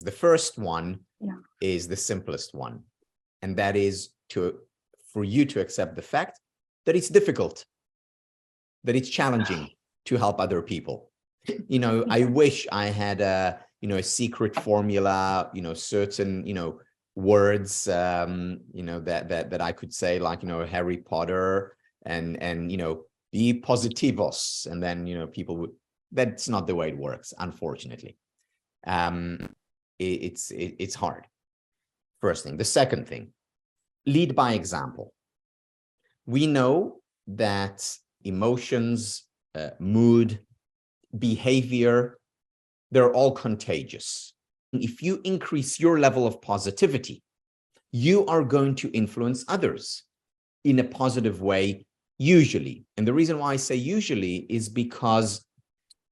The first one Yeah. is the simplest one, and that is for you to accept the fact that it's difficult, that it's challenging to help other people. I wish I had a secret formula, certain, words, that I could say, like, Harry Potter and, be positivos. And then, people would, that's not the way it works, unfortunately. It's hard. First thing. The second thing, lead by example. We know that emotions, mood, behavior, they're all contagious. If you increase your level of positivity, you are going to influence others in a positive way, usually. And the reason why I say usually is because,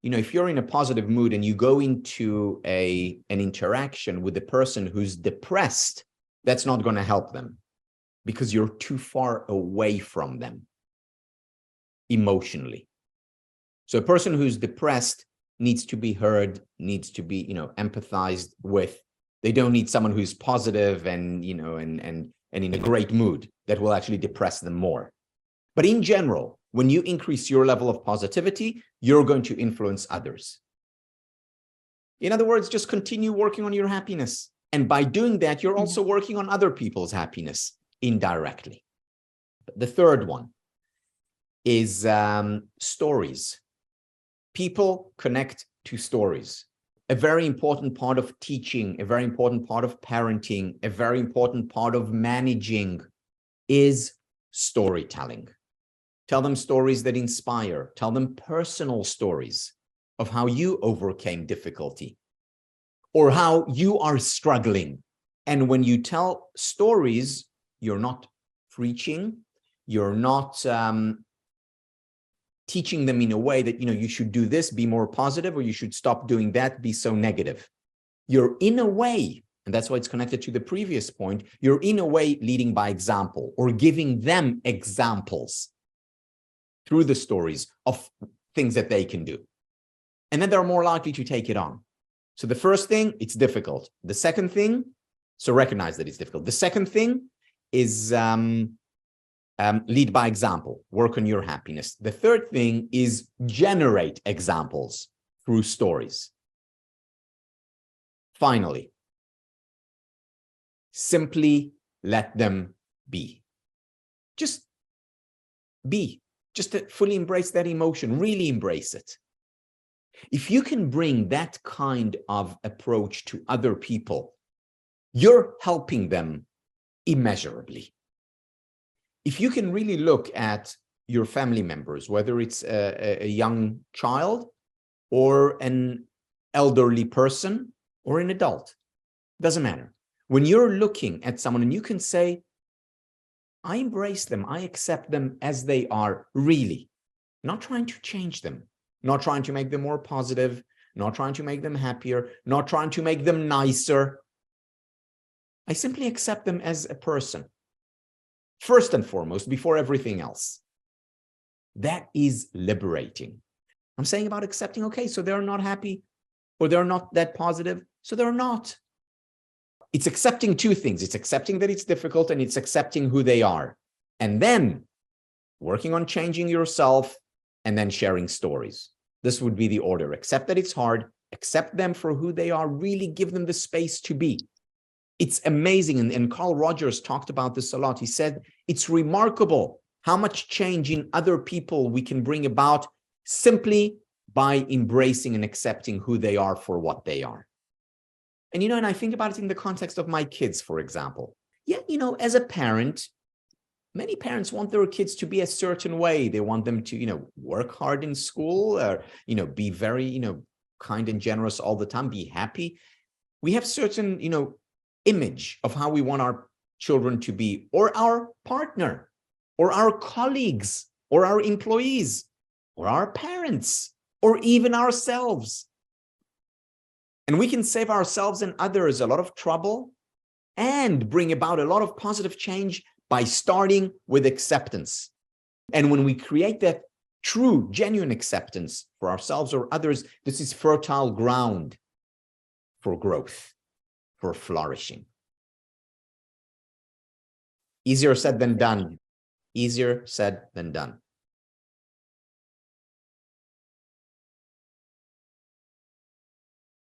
if you're in a positive mood and you go into an interaction with a person who's depressed, that's not going to help them because you're too far away from them emotionally. So a person who's depressed needs to be heard, needs to be, empathized with. They don't need someone who's positive and, and in a great mood that will actually depress them more. But in general, when you increase your level of positivity, you're going to influence others. In other words, just continue working on your happiness. And by doing that, you're also working on other people's happiness indirectly. The third one is stories. People connect to stories. A very important part of teaching, a very important part of parenting, a very important part of managing is storytelling. Tell them stories that inspire. Tell them personal stories of how you overcame difficulty or how you are struggling. And when you tell stories, you're not preaching, you're not teaching them in a way that, you should do this, be more positive, or you should stop doing that, be so negative. You're in a way, and that's why it's connected to the previous point, you're in a way leading by example or giving them examples through the stories of things that they can do. And then they're more likely to take it on. So the first thing, it's difficult. The second thing, so recognize that it's difficult. The second thing is lead by example, work on your happiness. The third thing is generate examples through stories. Finally, simply let them be. Just be. Just to fully embrace that emotion, really embrace it. If you can bring that kind of approach to other people, you're helping them immeasurably. If you can really look at your family members, whether it's a young child or an elderly person or an adult, doesn't matter. When you're looking at someone and you can say, I embrace them, I accept them as they are, really, not trying to change them, not trying to make them more positive, not trying to make them happier, not trying to make them nicer. I simply accept them as a person. First and foremost, before everything else. That is liberating. I'm saying about accepting, okay, so they're not happy or they're not that positive, so they're not. It's accepting two things. It's accepting that it's difficult and it's accepting who they are. And then working on changing yourself and then sharing stories. This would be the order. Accept that it's hard, accept them for who they are, really give them the space to be. It's amazing, and Carl Rogers talked about this a lot. He said, it's remarkable how much change in other people we can bring about simply by embracing and accepting who they are for what they are. And, and I think about it in the context of my kids, for example. Yeah, as a parent, many parents want their kids to be a certain way. They want them to, work hard in school or, be very, kind and generous all the time, be happy. We have certain, image of how we want our children to be, or our partner, or our colleagues, or our employees, or our parents, or even ourselves. And we can save ourselves and others a lot of trouble and bring about a lot of positive change by starting with acceptance. And when we create that true, genuine acceptance for ourselves or others, this is fertile ground for growth. for flourishing. Easier said than done. Easier said than done.